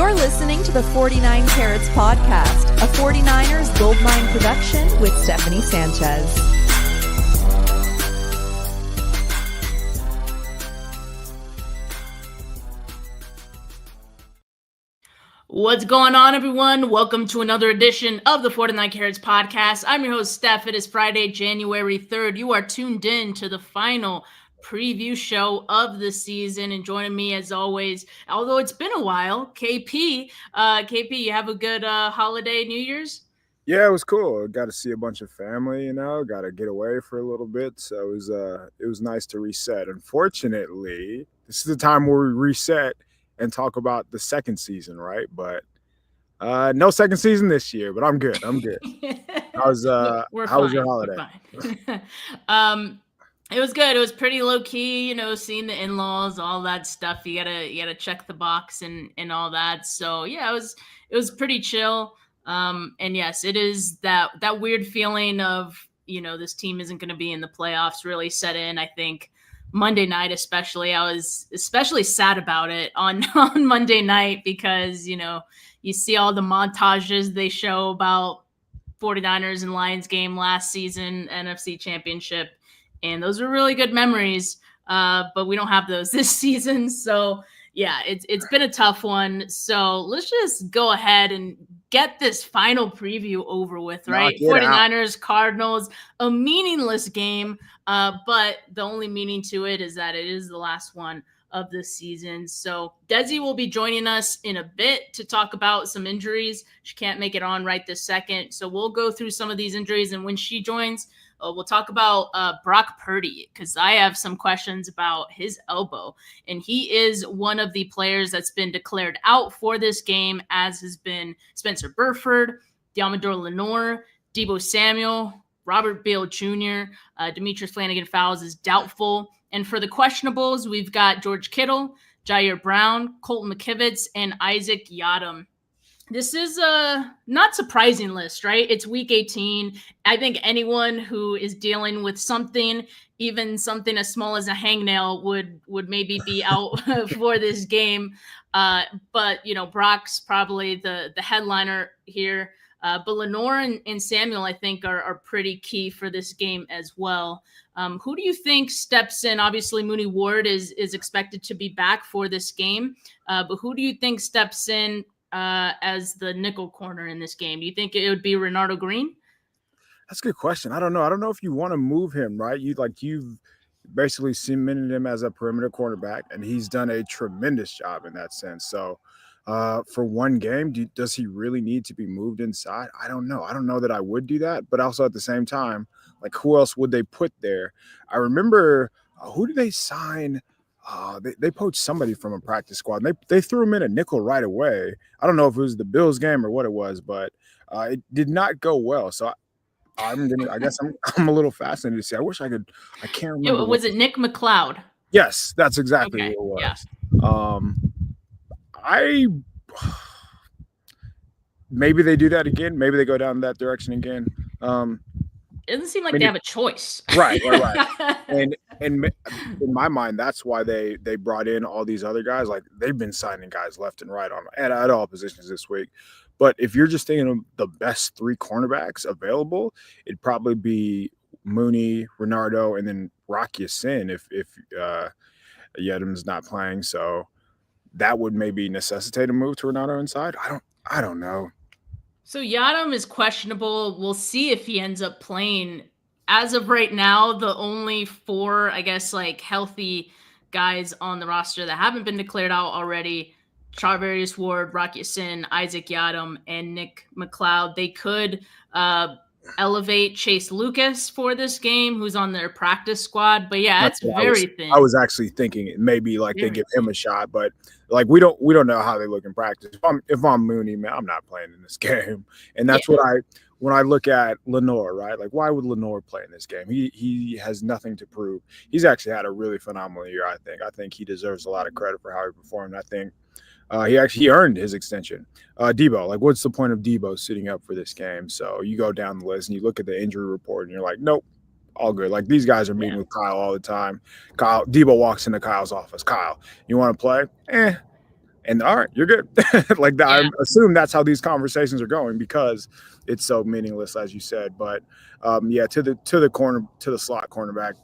You're listening to the 49 Carats Podcast, a 49ers Goldmine production with Stephanie Sanchez. What's going on, everyone? Welcome to another edition of the 49 Carats Podcast. I'm your host, Steph. It is Friday, January 3rd. You are tuned in to the final preview show of the season, and joining me as always, although it's been a while, KP. KP, you have a good holiday, New Year's? Yeah, it was cool. Got to see a bunch of family, got to get away for a little bit. So it was nice to reset. Unfortunately, this is the time where we reset and talk about the second season, right? But no second season this year, but I'm good. How was your holiday? It was good. It was pretty low key, seeing the in-laws, all that stuff. You gotta check the box and all that. So yeah, it was pretty chill. And yes, it is that weird feeling of, this team isn't going to be in the playoffs really set in. I think Monday night, especially, I was especially sad about it on Monday night because, you see all the montages they show about 49ers and Lions game last season, NFC Championship. And those are really good memories, but we don't have those this season. So, yeah, it's been a tough one. So let's just go ahead and get this final preview over with, right? 49ers, Cardinals, a meaningless game, but the only meaning to it is that it is the last one of the season. So Desi will be joining us in a bit to talk about some injuries. She can't make it on right this second. So we'll go through some of these injuries, and when she joins, we'll talk about Brock Purdy, because I have some questions about his elbow. And he is one of the players that's been declared out for this game, as has been Spencer Burford, Diamador Lenore, Deebo Samuel, Robert Beal Jr., Demetrius Flanagan-Fowles is doubtful. And for the questionables, we've got George Kittle, Jair Brown, Colton McKivitz, and Isaac Yiadom. This is a not surprising list, right? It's week 18. I think anyone who is dealing with something, even something as small as a hangnail, would maybe be out for this game. But, Brock's probably the headliner here. But Lenore and Samuel, I think, are pretty key for this game as well. Who do you think steps in? Obviously, Mooney Ward is expected to be back for this game. But who do you think steps in as the nickel corner in this game? Do you think it would be Renardo Green? That's a good question. I don't know. I don't know if you want to move him, right? You've basically cemented him as a perimeter cornerback, and he's done a tremendous job in that sense. So for one game, does he really need to be moved inside? I don't know. I don't know that I would do that, but also at the same time, who else would they put there? I remember who did they sign? They poached somebody from a practice squad. They threw him in a nickel right away. I don't know if it was the Bills game or what it was, but it did not go well. So I guess I'm a little fascinated to see. I wish I could. I can't remember. Was it Nick McLeod? Yes, that's exactly what it was. Yeah. Maybe they do that again. Maybe they go down that direction again. It doesn't seem like they have a choice. Right. And in my mind, that's why they brought in all these other guys. They've been signing guys left and right at all positions this week. But if you're just thinking of the best three cornerbacks available, it'd probably be Mooney, Renardo, and then Rock Ya-Sin if Yiadom's not playing. So that would maybe necessitate a move to Renardo inside. I don't know. So Yiadom is questionable. We'll see if he ends up playing. As of right now, the only four, I guess, healthy guys on the roster that haven't been declared out already: Charvarius Ward, Rock Ya-Sin, Isaac Yiadom, and Nick McLeod. They could elevate Chase Lucas for this game, who's on their practice squad. But yeah, that's very thin. I was actually thinking maybe they give him a shot, but we don't know how they look in practice. If I'm Mooney, man, I'm not playing in this game. And that's when I look at Lenore, right? Why would Lenore play in this game? He has nothing to prove. He's actually had a really phenomenal year, I think. I think he deserves a lot of credit for how he performed. I think he earned his extension. Deebo, what's the point of Deebo sitting up for this game? So you go down the list and you look at the injury report and you're like, nope, all good. These guys are meeting with Kyle all the time. Deebo walks into Kyle's office. Kyle, you want to play? And all right, you're good. Like that, Yeah. I assume that's how these conversations are going because it's so meaningless, as you said. But yeah, to the slot cornerback,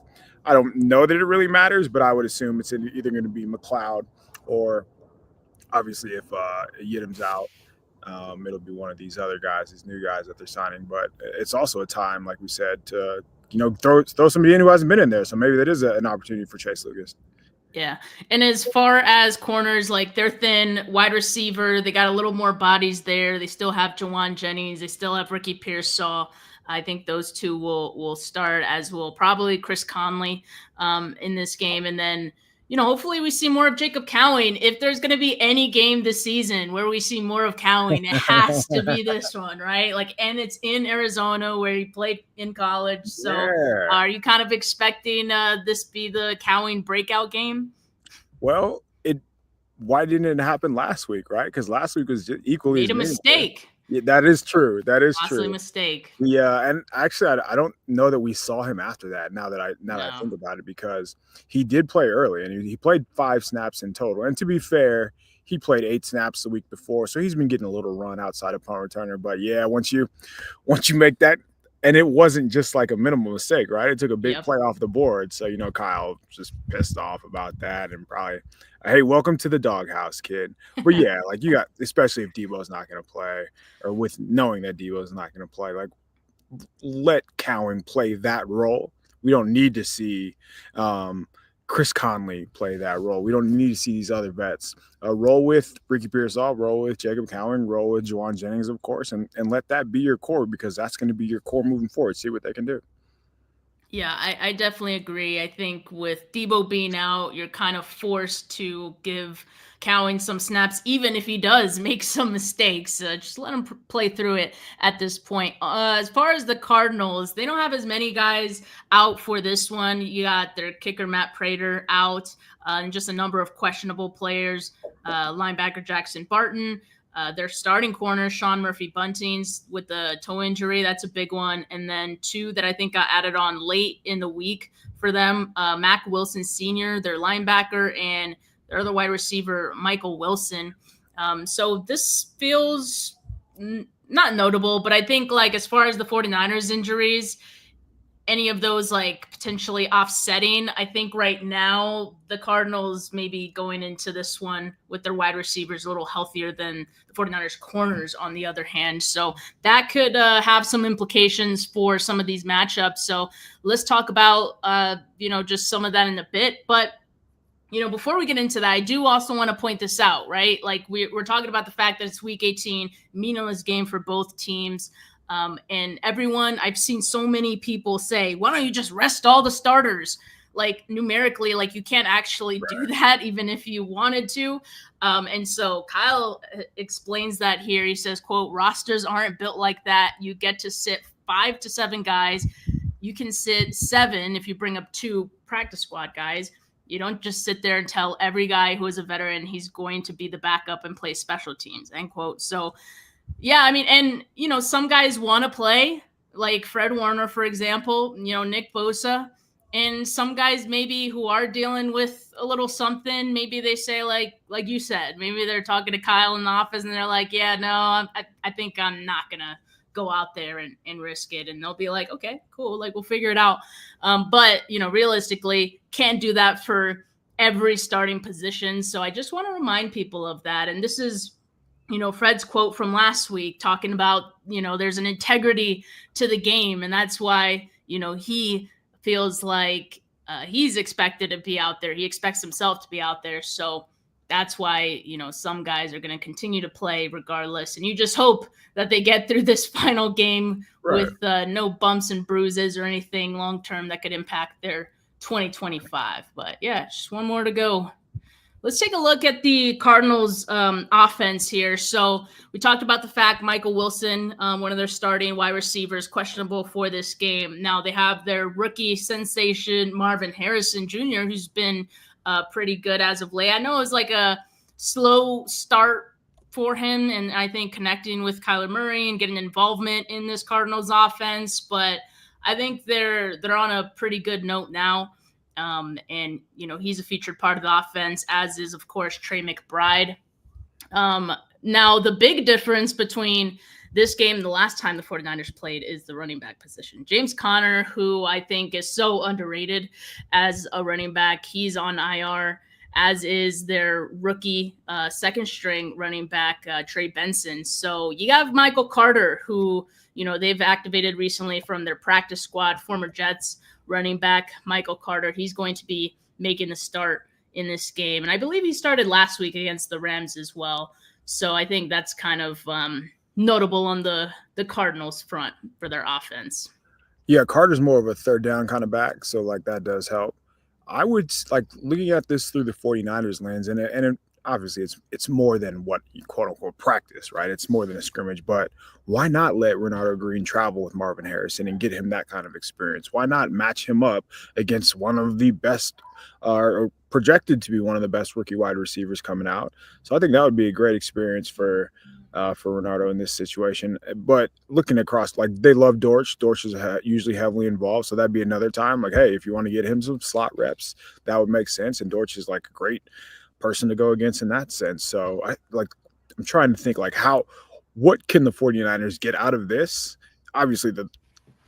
I don't know that it really matters, but I would assume it's either going to be McLeod or obviously if Yidim's out, it'll be one of these other guys, these new guys that they're signing. But it's also a time, like we said, to throw somebody in who hasn't been in there. So maybe that is an opportunity for Chase Lucas. Yeah. And as far as corners, like they're thin, wide receiver, they got a little more bodies there. They still have Jawan Jennings. They still have Ricky Pearsall. I think those two will start, as will probably Chris Conley in this game. And then, hopefully we see more of Jacob Cowing. If there's going to be any game this season where we see more of Cowing, it has to be this one, right? And it's in Arizona where he played in college. So Yeah. are you kind of expecting this be the Cowing breakout game? Well, why didn't it happen last week, right? Because last week was just equally made a mistake. Yeah, that is true. That is Honestly, true. Mistake. Yeah, and actually, I don't know that we saw him after that. Now that I think about it, because he did play early and he played 5 snaps in total. And to be fair, he played 8 snaps the week before, so he's been getting a little run outside of punt returner. But yeah, once you make that, and it wasn't just like a minimal mistake, right? It took a big play off the board. So Kyle just pissed off about that and probably, hey, welcome to the doghouse, kid. But yeah, like you got, especially if Debo's not going to play, or with knowing that Debo's not going to play, like let Cowing play that role. We don't need to see Chris Conley play that role. We don't need to see these other vets. Roll with Ricky Pearsall, roll with Jacob Cowing, roll with Jawan Jennings, of course, and let that be your core, because that's going to be your core moving forward. See what they can do. Yeah, I definitely agree. I think with Debo being out, you're kind of forced to give Cowing some snaps, even if he does make some mistakes. Just let him play through it at this point. As far as the Cardinals, they don't have as many guys out for this one. You got their kicker, Matt Prater, out, and just a number of questionable players. Linebacker Jackson Barton. Their starting corner, Sean Murphy-Buntings, with the toe injury. That's a big one. And then 2 that I think got added on late in the week for them, Mac Wilson Sr., their linebacker, and their other wide receiver, Michael Wilson. So this feels not notable, but I think as far as the 49ers injuries, any of those potentially offsetting, I think right now the Cardinals maybe going into this one with their wide receivers a little healthier than the 49ers corners on the other hand. So that could have some implications for some of these matchups. So let's talk about, just some of that in a bit. But, before we get into that, I do also want to point this out, right? We're talking about the fact that it's week 18, meaningless game for both teams. And everyone, I've seen so many people say, why don't you just rest all the starters? Numerically, you can't actually do that even if you wanted to. And so Kyle explains that here. He says, quote, rosters aren't built like that. You get to sit 5 to 7 guys. You can sit 7 if you bring up 2 practice squad guys. You don't just sit there and tell every guy who is a veteran he's going to be the backup and play special teams, end quote. So yeah, I mean, and, some guys want to play, like Fred Warner, for example, Nick Bosa, and some guys maybe who are dealing with a little something, maybe they say like you said, maybe they're talking to Kyle in the office and they're like, yeah, no, I think I'm not going to go out there and risk it. And they'll be like, okay, cool. We'll figure it out. But, realistically can't do that for every starting position. So I just want to remind people of that. And this is, Fred's quote from last week talking about, there's an integrity to the game. And that's why, he feels like he's expected to be out there. He expects himself to be out there. So that's why, some guys are going to continue to play regardless. And you just hope that they get through this final game with no bumps and bruises or anything long-term that could impact their 2025. But yeah, just one more to go. Let's take a look at the Cardinals offense here. So we talked about the fact Michael Wilson, one of their starting wide receivers, questionable for this game. Now they have their rookie sensation, Marvin Harrison Jr., who's been pretty good as of late. I know it was a slow start for him, and I think connecting with Kyler Murray and getting involvement in this Cardinals offense, but I think they're on a pretty good note now. And, he's a featured part of the offense, as is, of course, Trey McBride. Now, the big difference between this game and the last time the 49ers played is the running back position. James Conner, who I think is so underrated as a running back, he's on IR, as is their rookie second string running back, Trey Benson. So you have Michael Carter, who, they've activated recently from their practice squad, former Jets running back Michael Carter. He's going to be making the start in this game. And I believe he started last week against the Rams as well. So I think that's kind of notable on the Cardinals front for their offense. Yeah, Carter's more of a third down kind of back, so like that does help. I would like looking at this through the 49ers lens, and obviously it's more than what you quote unquote practice, right? It's more than a scrimmage, but why not let Renardo Green travel with Marvin Harrison and get him that kind of experience? Why not match him up against one of the best or projected to be one of the best rookie wide receivers coming out? So I think that would be a great experience for Renardo in this situation. But looking across, like they love Dortch. Dortch is usually heavily involved. So that'd be another time. Like, hey, if you want to get him some slot reps, that would make sense. And Dortch is like a great person to go against in that sense. So I'm trying to think like what can the 49ers get out of this? Obviously,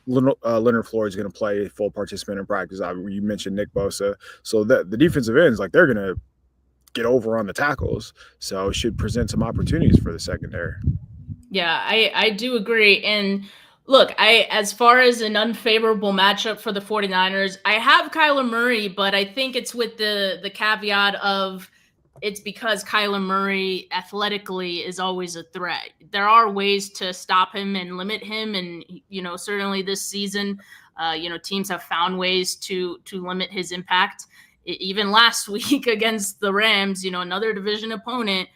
Leonard Floyd is going to play a full participant in practice. You mentioned Nick Bosa. So the defensive ends, like they're going to get over on the tackles, so it should present some opportunities for the secondary. Yeah, I do agree. And look, as far as an unfavorable matchup for the 49ers, I have Kyler Murray, but I think it's with the caveat of it's because Kyler Murray athletically is always a threat. There are ways to stop him and limit him, and certainly this season, teams have found ways to limit his impact. Even last week against the Rams, another division opponent,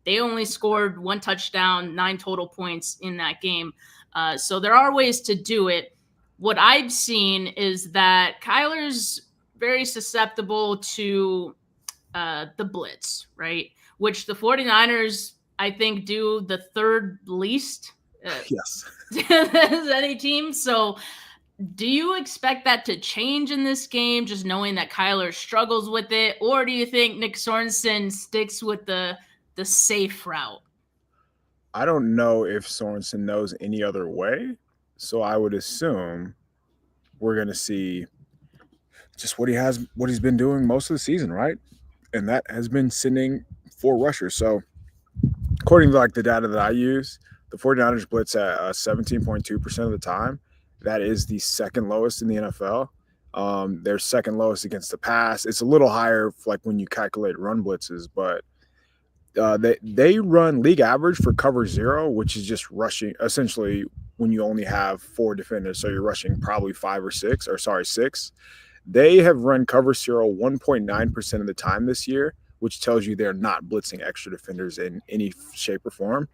they only scored 1 touchdown, 9 total points in that game. So there are ways to do it. What I've seen is that Kyler's very susceptible to the blitz, right? Which the 49ers, I think, do the third least yes. as any team. So do you expect that to change in this game, just knowing that Kyler struggles with it? Or do you think Nick Sorensen sticks with the safe route? I don't know if Sorensen knows any other way. So I would assume we're going to see just what he's been doing most of the season, right? And that has been sending 4 rushers. So according to like the data that I use, the 49ers blitz at 17.2% of the time. That is the second lowest in the NFL. They're second lowest against the pass. It's a little higher like when you calculate run blitzes, but they run league average for cover 0, which is just rushing essentially when you only have 4 defenders. So you're rushing probably 6. They have run cover 0 1.9% of the time this year, which tells you they're not blitzing extra defenders in any shape or form.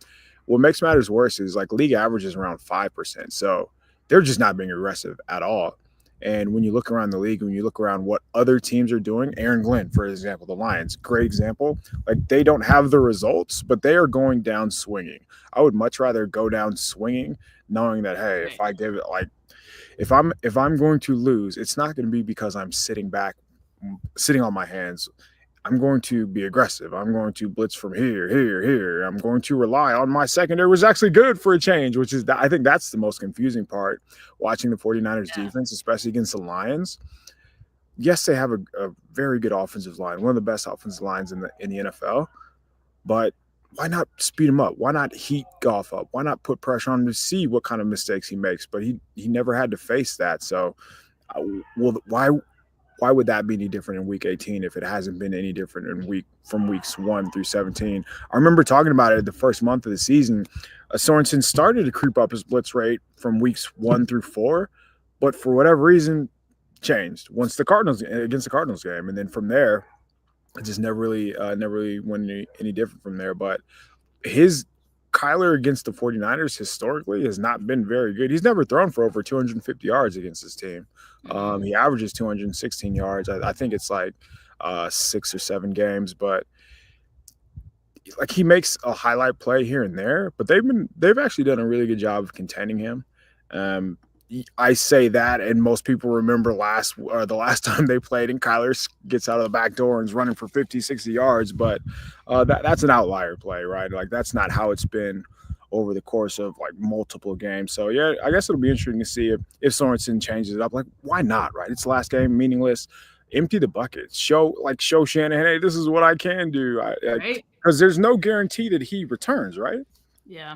What makes matters worse is like league average is around 5%. So they're just not being aggressive at all. And when you look around the league, when you look around what other teams are doing, Aaron Glenn, for example, the Lions, great example. Like they don't have the results, but they are going down swinging. I would much rather go down swinging, knowing that, hey, if I give it like, if I'm going to lose, it's not going to be because I'm sitting on my hands. I'm going to be aggressive. I'm going to blitz from here. I'm going to rely on my secondary, which is actually good for a change, which is, I think that's the most confusing part watching the 49ers defense, especially against the Lions. Yes, they have a very good offensive line, one of the best offensive lines in the NFL, but why not speed him up? Why not heat Goff up? Why not put pressure on him to see what kind of mistakes he makes? But he never had to face that. So why would that be any different in week 18 if it hasn't been any different from weeks 1 through 17? I remember talking about it the first month of the season. Sorensen started to creep up his blitz rate from weeks 1 through 4, but for whatever reason changed against the Cardinals game. And then from there, it just never really went any different from there. But his Kyler against the 49ers historically has not been very good. He's never thrown for over 250 yards against his team. He averages 216 yards. I think it's like 6 or 7 games, but like he makes a highlight play here and there, but they've actually done a really good job of containing him. I say that, and most people remember the last time they played, and Kyler gets out of the back door and is running for 50, 60 yards. But that's an outlier play, right? Like, that's not how it's been over the course of like multiple games. So yeah, I guess it'll be interesting to see if Sorensen changes it up. Like, why not, right? It's the last game, meaningless. Empty the buckets. Show Shanahan, hey, this is what I can do. Right? Because there's no guarantee that he returns, right? Yeah.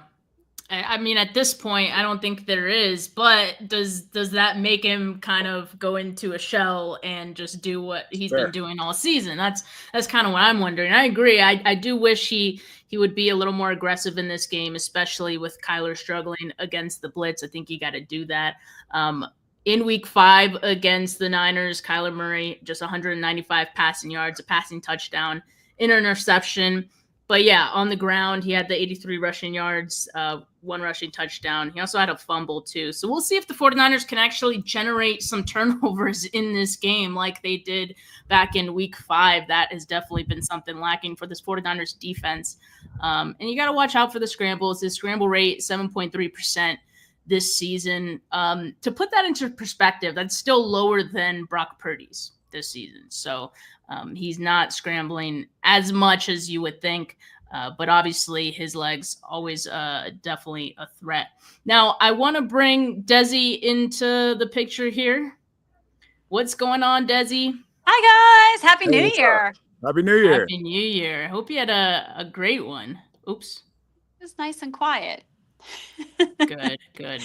I mean, at this point, I don't think there is, but does that make him kind of go into a shell and just do what he's been doing all season? That's kind of what I'm wondering. I agree. I do wish he would be a little more aggressive in this game, especially with Kyler struggling against the blitz. I think you got to do that. In week 5 against the Niners, Kyler Murray, just 195 passing yards, a passing touchdown, an interception. But yeah, on the ground, he had the 83 rushing yards, 1 rushing touchdown. He also had a fumble too. So we'll see if the 49ers can actually generate some turnovers in this game like they did back in week 5. That has definitely been something lacking for this 49ers defense. And you got to watch out for the scrambles. His scramble rate, 7.3% this season. To put that into perspective, that's still lower than Brock Purdy's this season. So he's not scrambling as much as you would think, but obviously his legs always definitely a threat. Now, I want to bring Desi into the picture here. What's going on, Desi? Hi, guys. Happy New Year. Happy New Year. Happy New Year. Hope you had a great one. Oops. It was nice and quiet. Good.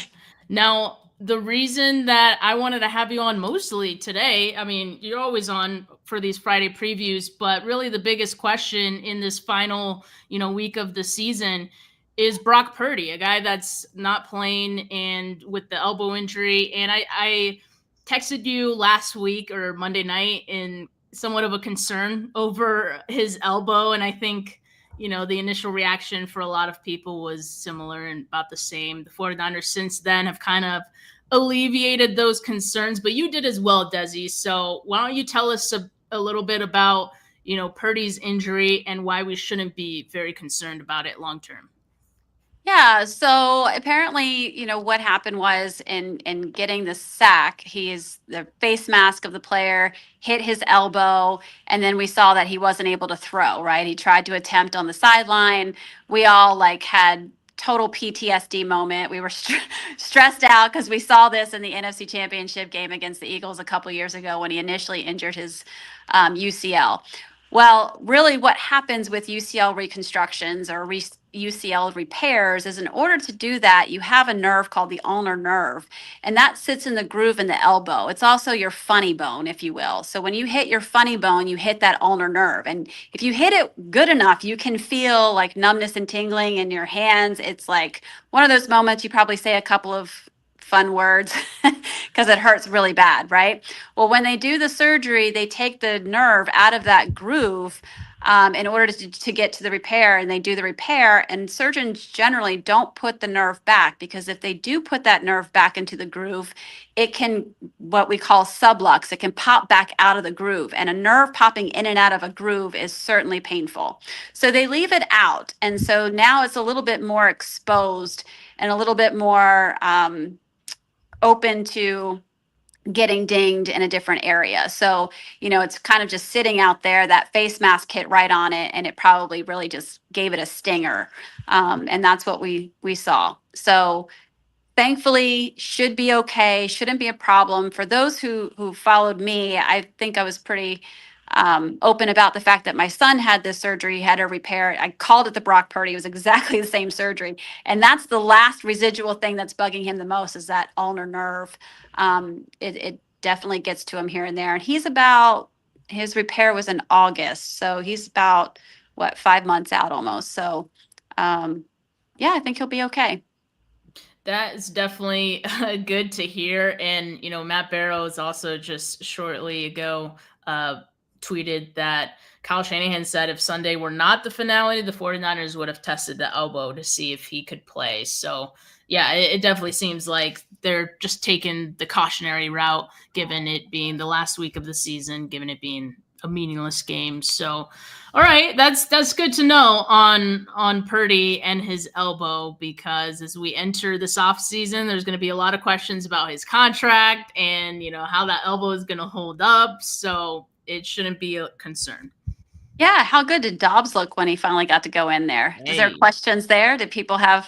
Now, the reason that I wanted to have you on mostly today, I mean, you're always on for these Friday previews, but really the biggest question in this final, week of the season is Brock Purdy, a guy that's not playing and with the elbow injury. And I texted you last week or Monday night in somewhat of a concern over his elbow. And I think, the initial reaction for a lot of people was similar and about the same. The 49ers since then have kind of alleviated those concerns, but you did as well, Desi. So why don't you tell us a little bit about, Purdy's injury and why we shouldn't be very concerned about it long term? Yeah, so apparently, what happened was in getting the sack, the face mask of the player hit his elbow, and then we saw that he wasn't able to throw, right? He tried to attempt on the sideline. We all had total PTSD moment. We were stressed out because we saw this in the NFC Championship game against the Eagles a couple years ago when he initially injured his UCL. Well, really what happens with UCL reconstructions or UCL repairs is in order to do that, you have a nerve called the ulnar nerve, and that sits in the groove in the elbow. It's also your funny bone, if you will. So when you hit your funny bone, you hit that ulnar nerve. And if you hit it good enough, you can feel like numbness and tingling in your hands. It's like one of those moments you probably say a couple of fun words because it hurts really bad, right? Well, when they do the surgery, they take the nerve out of that groove in order to get to the repair, and they do the repair. And surgeons generally don't put the nerve back, because if they do put that nerve back into the groove, it can, what we call sublux, it can pop back out of the groove. And a nerve popping in and out of a groove is certainly painful. So they leave it out. And so now it's a little bit more exposed and a little bit more open to getting dinged in a different area. So, it's kind of just sitting out there. That face mask hit right on it, and it probably really just gave it a stinger. And that's what we saw. So thankfully should be okay, shouldn't be a problem. For those who followed me, I think I was pretty open about the fact that my son had this surgery, had a repair. I called it the Brock Purdy. It was exactly the same surgery. And that's the last residual thing that's bugging him the most, is that ulnar nerve. It definitely gets to him here and there. And his repair was in August. So he's about, 5 months out almost. So I think he'll be okay. That is definitely good to hear. And, Matt Barrows also just shortly ago tweeted that Kyle Shanahan said if Sunday were not the finale, the 49ers would have tested the elbow to see if he could play. So, yeah, it definitely seems like they're just taking the cautionary route, given it being the last week of the season, given it being a meaningless game. So, all right, that's good to know on Purdy and his elbow, because as we enter this offseason, there's going to be a lot of questions about his contract and, how that elbow is going to hold up. So it shouldn't be a concern. Yeah. How good did Dobbs look when he finally got to go in there? Hey. Is there questions there? Did people have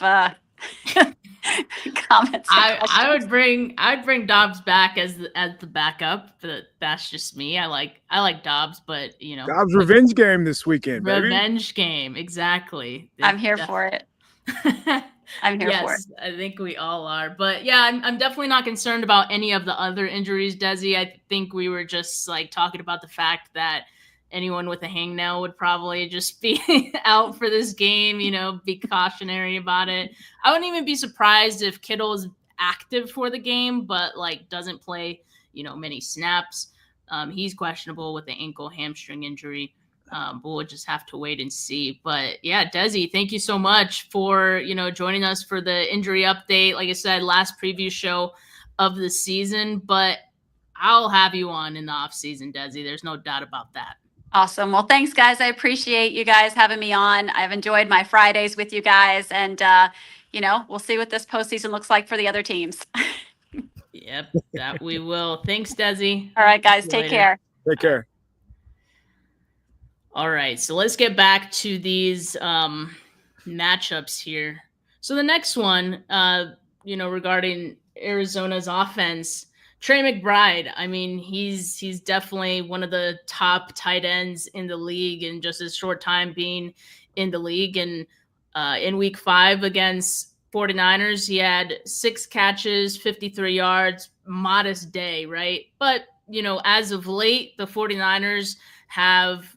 comments? I'd bring Dobbs back as the backup, but that's just me. I like Dobbs, but Dobbs revenge game this weekend, baby. Revenge game, exactly. I'm here for it. I'm here for it. I think we all are. But yeah, I'm definitely not concerned about any of the other injuries, Desi. I think we were just talking about the fact that anyone with a hangnail would probably just be out for this game, be cautionary about it. I wouldn't even be surprised if Kittle is active for the game, but doesn't play, many snaps. He's questionable with the ankle hamstring injury. But we'll just have to wait and see. But yeah, Desi, thank you so much for, joining us for the injury update. Like I said, last preview show of the season, but I'll have you on in the off season, Desi. There's no doubt about that. Awesome. Well, thanks guys. I appreciate you guys having me on. I've enjoyed my Fridays with you guys, and we'll see what this postseason looks like for the other teams. Yep, that we will. Thanks, Desi. All right, guys, take care. Take care. All right, so let's get back to these matchups here. So the next one, regarding Arizona's offense, Trey McBride. I mean, he's definitely one of the top tight ends in the league in just a short time being in the league. And in week 5 against 49ers, he had 6 catches, 53 yards, modest day, right? But, as of late, the 49ers have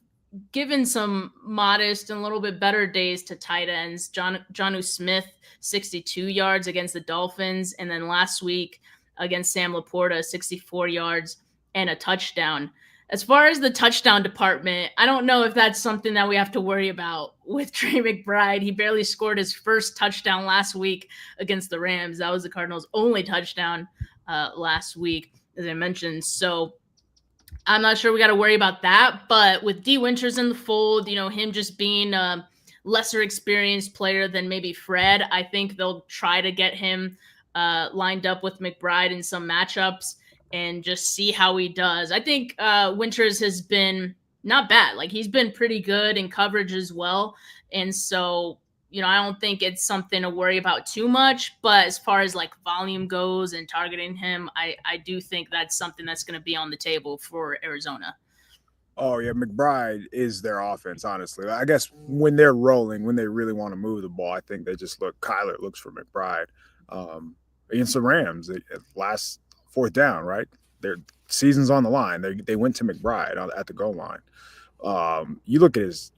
given some modest and a little bit better days to tight ends. Jonnu Smith, 62 yards against the Dolphins. And then last week against Sam Laporta, 64 yards and a touchdown. As far as the touchdown department, I don't know if that's something that we have to worry about with Trey McBride. He barely scored his first touchdown last week against the Rams. That was the Cardinals' only touchdown last week, as I mentioned. So I'm not sure we got to worry about that. But with D. Winters in the fold, him just being a lesser experienced player than maybe Fred, I think they'll try to get him lined up with McBride in some matchups and just see how he does. I think Winters has been not bad. He's been pretty good in coverage as well. And so, I don't think it's something to worry about too much. But as far as volume goes and targeting him, I do think that's something that's going to be on the table for Arizona. Oh, yeah, McBride is their offense, honestly. I guess when they're rolling, when they really want to move the ball, I think they just Kyler looks for McBride. Against the Rams, last 4th down, right? Their season's on the line. They went to McBride at the goal line. You look at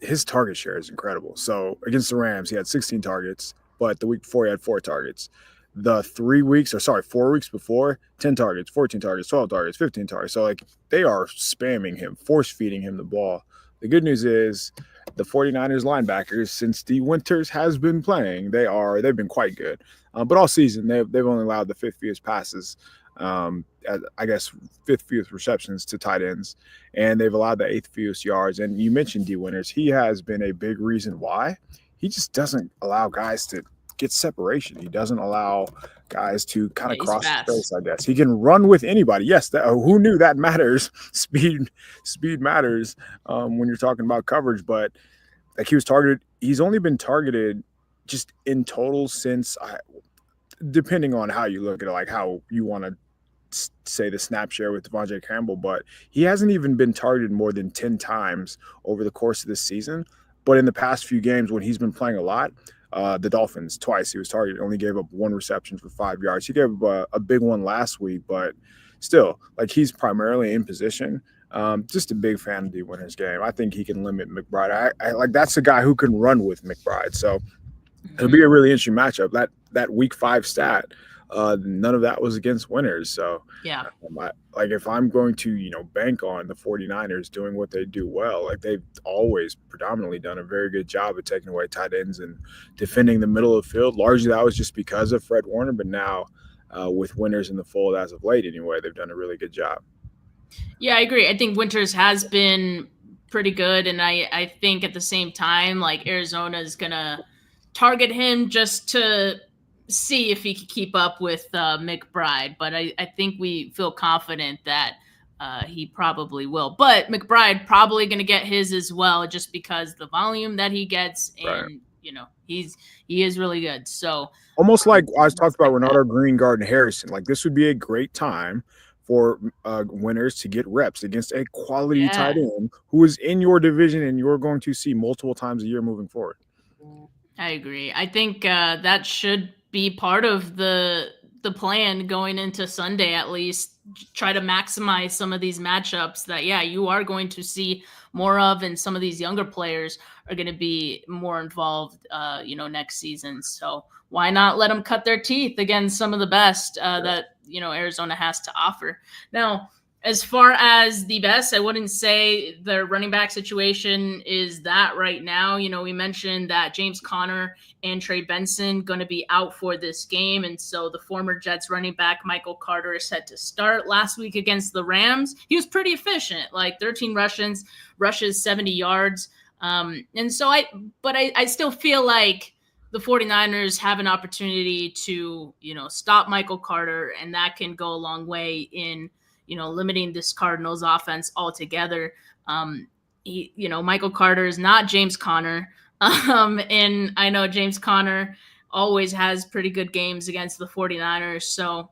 his target share is incredible. So against the Rams, he had 16 targets, but the week before he had 4 targets. The 4 weeks before, 10 targets, 14 targets, 12 targets, 15 targets. So they are spamming him, force feeding him the ball. The good news is the 49ers linebackers, since D. Winters has been playing, they've been quite good. But all season, they've only allowed the 5th fewest passes, I guess 5th fewest receptions to tight ends, and they've allowed the 8th fewest yards. And you mentioned D. Winters. He has been a big reason why. He just doesn't allow guys to get separation. He doesn't allow guys to kind of cross the space, I guess. He can run with anybody. Yes, who knew that matters? Speed matters when you're talking about coverage. But he was targeted. He's only been targeted just in total since depending on how you look at it, how you want to say the snap share with Devontae Campbell, but he hasn't even been targeted more than 10 times over the course of this season. But in the past few games when he's been playing a lot, the Dolphins, twice he was targeted, only gave up 1 reception for 5 yards. He gave up a big one last week, but still, he's primarily in position. Just a big fan of D. Winters' game. I think he can limit McBride. I that's a guy who can run with McBride. So it'll be a really interesting matchup. That week 5 stat, none of that was against Winters. So yeah, if I'm going to bank on the 49ers doing what they do well, they've always predominantly done a very good job of taking away tight ends and defending the middle of the field. Largely that was just because of Fred Warner, but now with Winters in the fold as of late anyway, they've done a really good job. Yeah, I agree. I think Winters has been pretty good, and I think at the same time, like Arizona is gonna target him just to see if he can keep up with McBride. But I think we feel confident that he probably will. But McBride probably going to get his as well, just because the volume that he gets, Right. and he is really good. So Almost like I was talking about like that. Renardo Green, Garden Harrison. Like this would be a great time for winners to get reps against a quality tight end who is in your division and you're going to see multiple times a year moving forward. I agree. I think that should be part of the plan going into Sunday, at least. Try to maximize some of these matchups that you are going to see more of, and some of these younger players are going to be more involved next season. So why not let them cut their teeth against some of the best that Arizona has to offer. Now, as far as the best, I wouldn't say the running back situation is that right now. We mentioned that James Conner and Trey Benson going to be out for this game. And so the former Jets running back, Michael Carter, is set to start. Last week against the Rams, he was pretty efficient, like 13 rushes, 70 yards. And so I still feel like the 49ers have an opportunity to, stop Michael Carter, and that can go a long way in, limiting this Cardinals offense altogether. Michael Carter is not James Conner. And I know James Conner always has pretty good games against the 49ers. So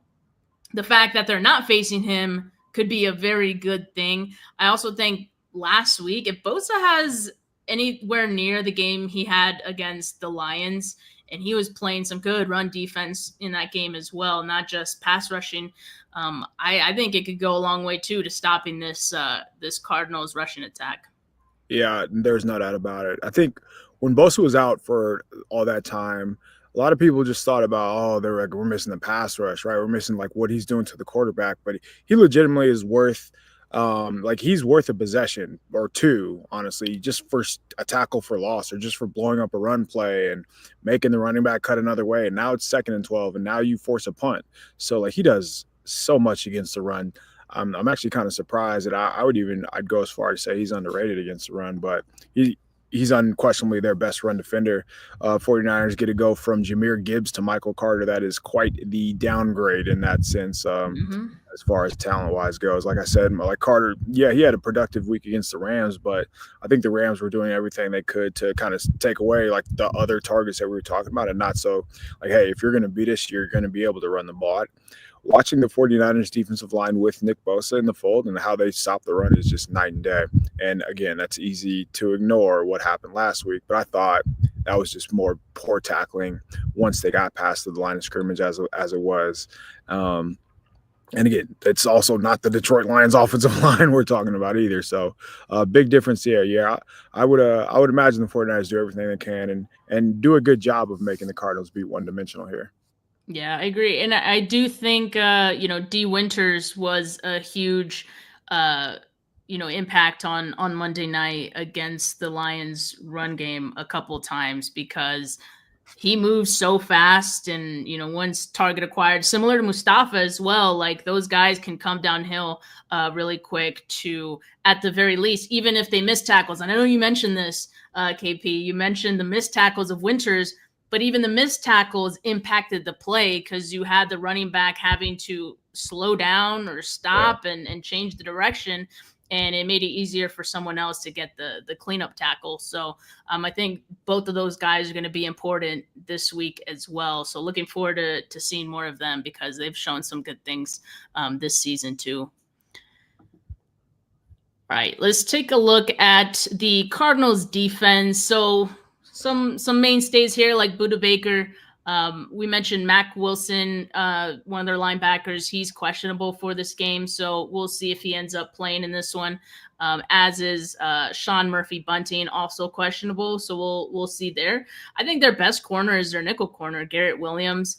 the fact that they're not facing him could be a very good thing. I also think last week, if Bosa has anywhere near the game he had against the Lions, and he was playing some good run defense in that game as well, not just pass rushing, I think it could go a long way too to stopping this Cardinals rushing attack. Yeah, there's no doubt about it. I think when Bosa was out for all that time, a lot of people just thought about, they're like, we're missing the pass rush, right? We're missing like what he's doing to the quarterback, but he legitimately is worth he's worth a possession or two, honestly, just for a tackle for loss or just for blowing up a run play and making the running back cut another way. And now it's 2nd and 12, and now you force a punt. So like he does so much against the run. I'm actually kind of surprised that I'd go as far to say he's underrated against the run, but he's unquestionably their best run defender. 49ers get to go from Jahmyr Gibbs to Michael Carter. That is quite the downgrade in that sense, as far as talent-wise goes. Like I said, like Carter, he had a productive week against the Rams, but I think the Rams were doing everything they could to kind of take away like the other targets that we were talking about, and not so like, hey, if you're going to beat us, you're going to be able to run the ball. Watching the 49ers defensive line with Nick Bosa in the fold and how they stop the run is just night and day. And again, that's easy to ignore what happened last week, but I thought that was just more poor tackling once they got past the line of scrimmage as it was. And again, it's also not the Detroit Lions offensive line we're talking about either. So big difference there. Yeah, I would imagine the 49ers do everything they can and do a good job of making the Cardinals be one-dimensional here. Yeah, I agree. And I do think, D. Winters was a huge, impact on Monday night against the Lions run game a couple times, because he moves so fast. And, once target acquired, similar to Mustafa as well, like those guys can come downhill really quick to, at the very least, even if they miss tackles. And I know you mentioned this, KP, you mentioned the missed tackles of Winters, but even the missed tackles impacted the play because you had the running back having to slow down or stop and change the direction. And it made it easier for someone else to get the cleanup tackle. So I think both of those guys are going to be important this week as well. So looking forward to seeing more of them, because they've shown some good things this season too. All right, let's take a look at the Cardinals defense. So some mainstays here like Budda Baker. We mentioned Mack Wilson, one of their linebackers. He's questionable for this game, so we'll see if he ends up playing in this one. As is Sean Murphy-Bunting, also questionable, so we'll see there. I think their best corner is their nickel corner, Garrett Williams.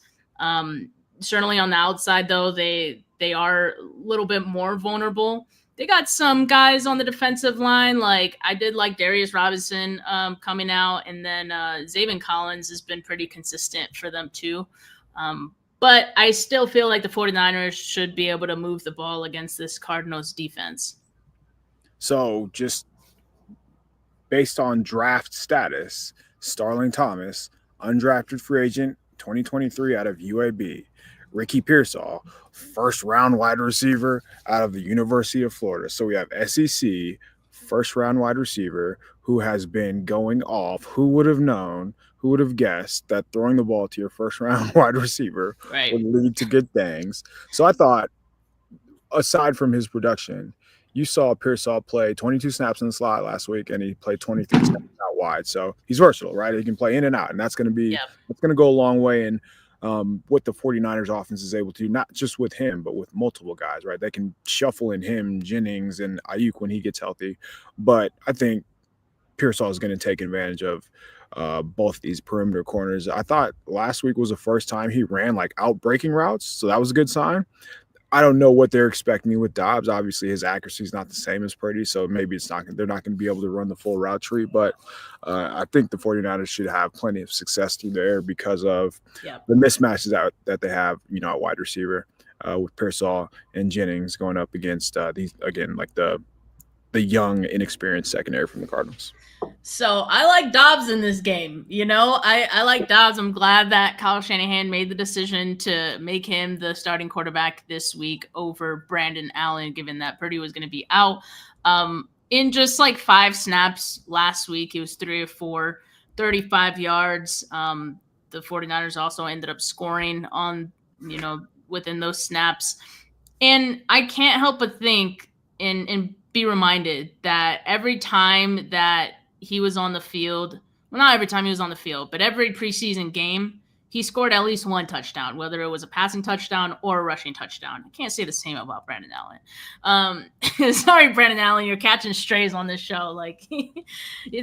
Certainly on the outside, though, they are a little bit more vulnerable. They got some guys on the defensive line. Like I did like Darius Robinson coming out, and then Zaven Collins has been pretty consistent for them too. But I still feel like the 49ers should be able to move the ball against this Cardinals defense. So just based on draft status, Starling Thomas, undrafted free agent 2023 out of UAB. Ricky Pearsall, first round wide receiver out of the University of Florida. So we have SEC, first round wide receiver who has been going off. Who would have known? Who would have guessed that throwing the ball to your first round wide receiver would lead to good things? So I thought, aside from his production, you saw Pearsall play 22 snaps in the slot last week, and he played 23 snaps out wide. So he's versatile, right? He can play in and out, and that's going to go a long way in what the 49ers offense is able to do, not just with him, but with multiple guys, right? They can shuffle in him, Jennings, and Ayuk when he gets healthy. But I think Pearsall is going to take advantage of both these perimeter corners. I thought last week was the first time he ran like out breaking routes, so that was a good sign. I don't know what they're expecting with Dobbs. Obviously, his accuracy is not the same as Purdy, so maybe they're not going to be able to run the full route tree. But I think the 49ers should have plenty of success through the air because of the mismatches that they have, at wide receiver with Pearsall and Jennings going up against these, again, like the young, inexperienced secondary from the Cardinals. So I like Dobbs in this game. I like Dobbs. I'm glad that Kyle Shanahan made the decision to make him the starting quarterback this week over Brandon Allen, given that Purdy was going to be out. In just like 5 snaps last week, he was 3 of 4, 35 yards. The 49ers also ended up scoring on, within those snaps. And I can't help but think and be reminded that every time that he was on the field, well, not every time he was on the field, but every preseason game, he scored at least 1 touchdown, whether it was a passing touchdown or a rushing touchdown. I can't say the same about Brandon Allen. Sorry, Brandon Allen, you're catching strays on this show. Like,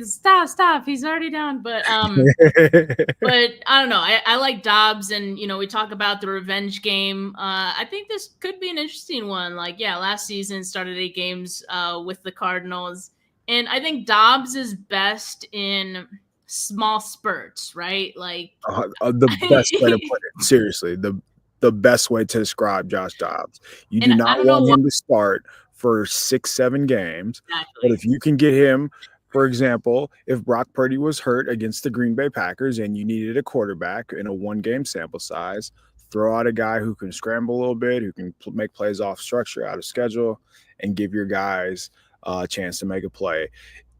stop. He's already down. But but I don't know. I like Dobbs, and we talk about the revenge game. I think this could be an interesting one. Like, last season started 8 games with the Cardinals. And I think Dobbs is best in small spurts, right? Like the best way to put it. Seriously, the best way to describe Josh Dobbs. You do not want him to start for 6-7 games. Exactly. But if you can get him, for example, if Brock Purdy was hurt against the Green Bay Packers and you needed a quarterback in a 1-game sample size, throw out a guy who can scramble a little bit, who can make plays off structure, out of schedule, and give your guys a chance to make a play.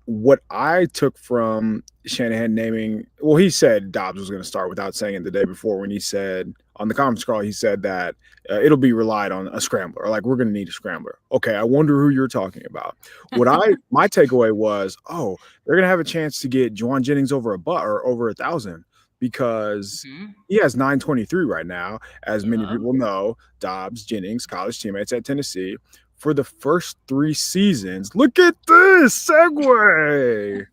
What I took from Shanahan naming, well, he said Dobbs was going to start without saying it the day before when he said on the conference call, he said that it'll be relied on a scrambler. Like, we're going to need a scrambler. Okay, I wonder who you're talking about. My takeaway was, they're going to have a chance to get Juwan Jennings over or over 1,000 because he has 923 right now. As many people know, Dobbs, Jennings, college teammates at Tennessee. For the first 3 seasons, look at this segue.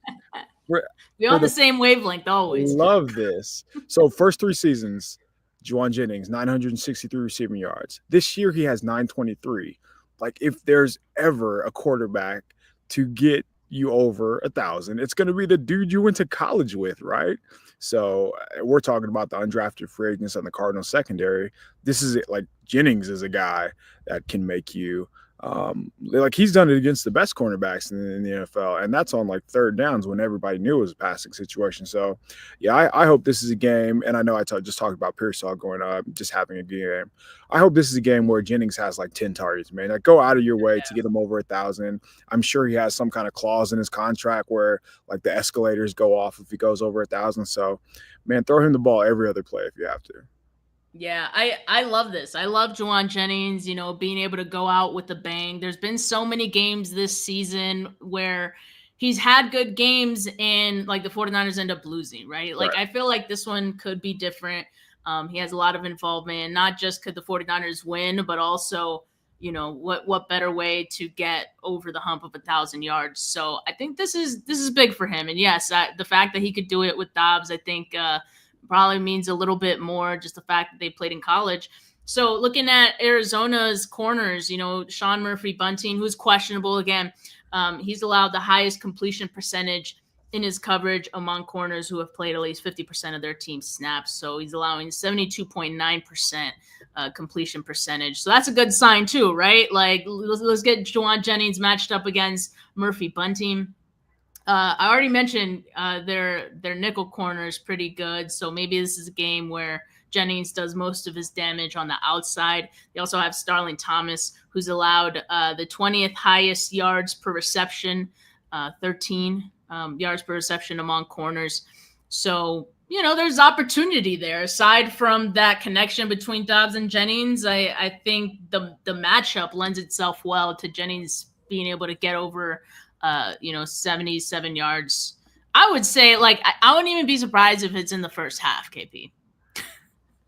We're on the same wavelength always. Love this. So first 3 seasons, Juwan Jennings, 963 receiving yards. This year he has 923. Like, if there's ever a quarterback to get you over 1,000, it's going to be the dude you went to college with, right? So we're talking about the undrafted free agents on the Cardinals secondary. This is it. Like, Jennings is a guy that can make you like, he's done it against the best cornerbacks in the NFL, and that's on like 3rd downs when everybody knew it was a passing situation. So I hope this is a game, and I know I just talked about Pearsall going up, just having a game. I hope this is a game where Jennings has like 10 targets, man. Like, go out of your way to get him over 1,000. I'm sure he has some kind of clause in his contract where like the escalators go off if he goes over 1,000. So, man, throw him the ball every other play if you have to. Yeah, I love this. I love Juwan Jennings, being able to go out with a bang. There's been so many games this season where he's had good games and like the 49ers end up losing, right? Like, I feel like this one could be different. He has a lot of involvement, not just could the 49ers win, but also, what better way to get over the hump of 1,000 yards. So I think this is big for him. And yes, the fact that he could do it with Dobbs, I think, probably means a little bit more, just the fact that they played in college. So looking at Arizona's corners, Sean Murphy Bunting, who's questionable again, he's allowed the highest completion percentage in his coverage among corners who have played at least 50% of their team snaps. So he's allowing 72.9% completion percentage. So that's a good sign too, right? Like let's get Juwan Jennings matched up against Murphy Bunting. I already mentioned their nickel corner is pretty good. So maybe this is a game where Jennings does most of his damage on the outside. They also have Starling Thomas, who's allowed the 20th highest yards per reception, 13 yards per reception among corners. So, there's opportunity there. Aside from that connection between Dobbs and Jennings, I think the matchup lends itself well to Jennings being able to get over 77 yards. I would say, I wouldn't even be surprised if it's in the first half, KP.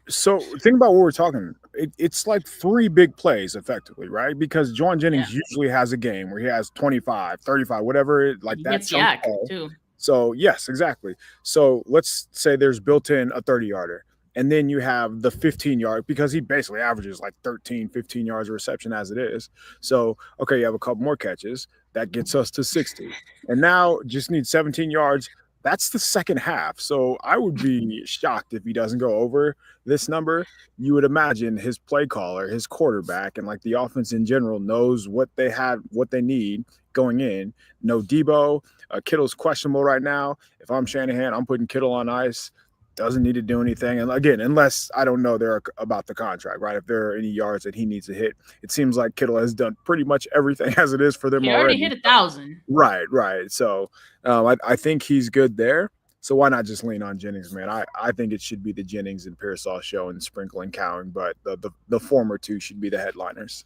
So think about what we're talking. It's like 3 big plays effectively, right? Because Juwan Jennings usually has a game where he has 25, 35, whatever, like that. Yak too. So yes, exactly. So let's say there's built in a 30-yarder. And then you have the 15-yard, because he basically averages like 13, 15 yards of reception as it is. So, okay, you have a couple more catches. That gets us to 60. And now just need 17 yards. That's the second half. So I would be shocked if he doesn't go over this number. You would imagine his play caller, his quarterback, and like the offense in general knows what they have, what they need going in. No Debo. Kittle's questionable right now. If I'm Shanahan, I'm putting Kittle on ice. Doesn't need to do anything. And again, unless I don't know there about the contract, right? If there are any yards that he needs to hit, it seems like Kittle has done pretty much everything as it is for them he already hit 1,000. Right. So I think he's good there. So why not just lean on Jennings, man? I think it should be the Jennings and Pearsall show and Sprinkle and Cowing, but the former two should be the headliners.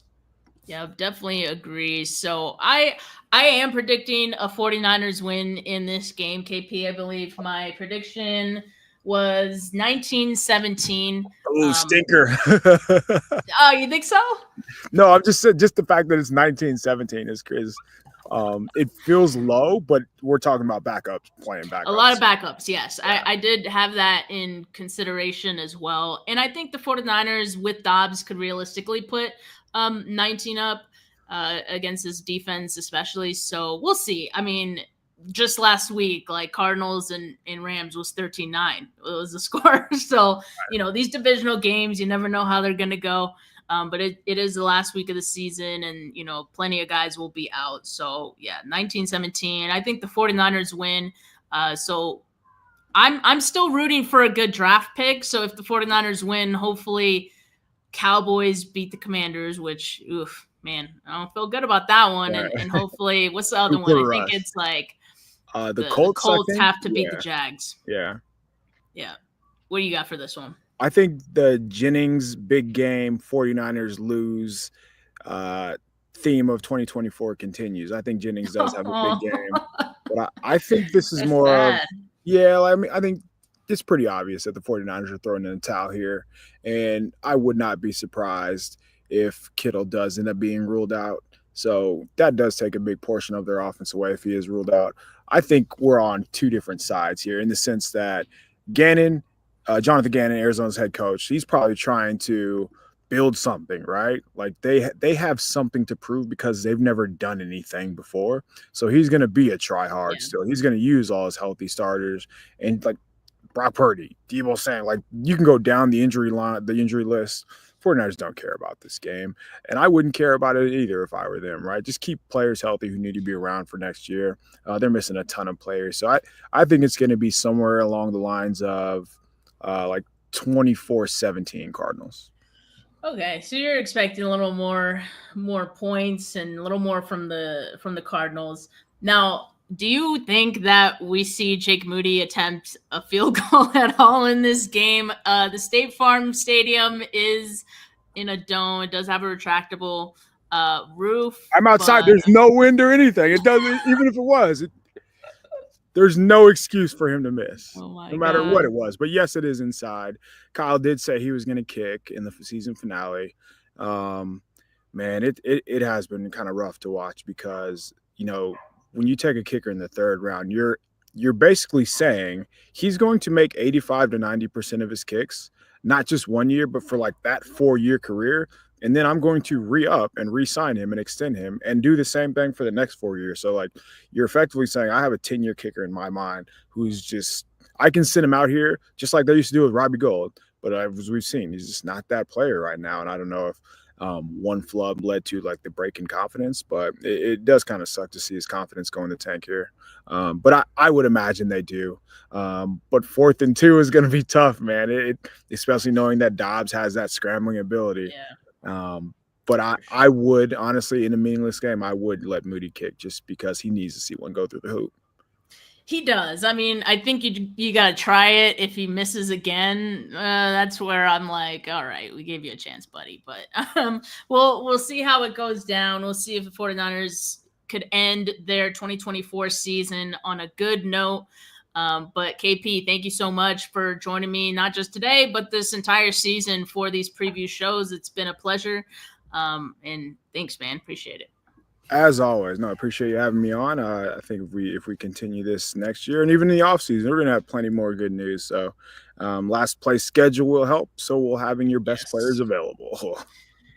Yeah, definitely agree. So I am predicting a 49ers win in this game, KP. I believe my prediction was 19-17. Oh, stinker. Oh, you think so? No, I'm just the fact that it's 19-17 is it feels low, but we're talking about backups playing backups. A lot of backups, yes. Yeah. I did have that in consideration as well. And I think the 49ers with Dobbs could realistically put 19 up against this defense especially. So we'll see. I mean, just last week, like Cardinals and Rams was 13-9. It was the score. So, these divisional games, you never know how they're going to go. But it is the last week of the season and, plenty of guys will be out. So, yeah, 19-17. I think the 49ers win. So I'm still rooting for a good draft pick. So if the 49ers win, hopefully Cowboys beat the Commanders, which, oof, man, I don't feel good about that one. Right. And hopefully, what's the other one? I think it's like the Colts have to beat the Jags. Yeah. What do you got for this one? I think the Jennings big game 49ers lose theme of 2024 continues. I think Jennings does have a big game. But I think this is more sad. I think it's pretty obvious that the 49ers are throwing in the towel here. And I would not be surprised if Kittle does end up being ruled out. So that does take a big portion of their offense away if he is ruled out. I think we're on 2 different sides here in the sense that Gannon, Jonathan Gannon, Arizona's head coach, he's probably trying to build something, right? Like they have something to prove because they've never done anything before. So he's going to be a try-hard still. He's going to use all his healthy starters. And like Brock Purdy, Debo saying, like you can go down the injury list. 49ers don't care about this game. And I wouldn't care about it either if I were them, right? Just keep players healthy who need to be around for next year. They're missing a ton of players. So I think it's going to be somewhere along the lines of like 24-17 Cardinals. Okay, so you're expecting a little more points and a little more from the Cardinals. Now, do you think that we see Jake Moody attempt a field goal at all in this game? The State Farm Stadium is in a dome. It does have a retractable roof. I'm outside. There's no wind or anything. It doesn't, even if it was. There's no excuse for him to miss, no matter what it was. But yes, it is inside. Kyle did say he was going to kick in the season finale. Man, it has been kind of rough to watch because, when you take a kicker in the 3rd round, you're basically saying he's going to make 85 to 90% of his kicks, not just 1 year, but for like that 4-year career. and then I'm going to re-up and re-sign him and extend him and do the same thing for the next 4 years. So like you're effectively saying I have a 10-year kicker in my mind who's just I can send him out here just like they used to do with Robbie Gould. But as we've seen, he's just not that player right now. And I don't know if one flub led to like the break in confidence, but it does kind of suck to see his confidence go in the tank here. But I would imagine they do. But 4th and 2 is going to be tough, man. Especially knowing that Dobbs has that scrambling ability. Yeah. But I would honestly, in a meaningless game, I would let Moody kick just because he needs to see one go through the hoop. He does. I mean, I think you got to try it. If he misses again, that's where I'm like, all right, we gave you a chance, buddy. But we'll see how it goes down. We'll see if the 49ers could end their 2024 season on a good note. But KP, thank you so much for joining me, not just today, but this entire season for these preview shows. It's been a pleasure. And thanks, man. Appreciate it. As always, no, I appreciate you having me on. I think if we continue this next year and even in the offseason, we're going to have plenty more good news. So last place schedule will help. So we'll having your best players available.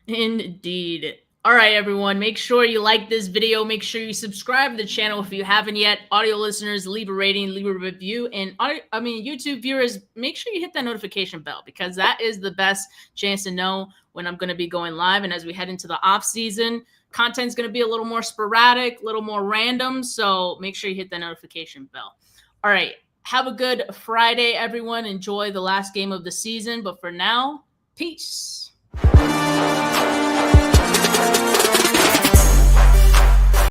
Indeed. All right, everyone, make sure you like this video. Make sure you subscribe to the channel if you haven't yet. Audio listeners, leave a rating, leave a review. And YouTube viewers, make sure you hit that notification bell because that is the best chance to know when I'm going to be going live. And as we head into the off season, content's going to be a little more sporadic, a little more random. So make sure you hit the notification bell. All right. Have a good Friday, everyone. Enjoy the last game of the season. But for now, peace.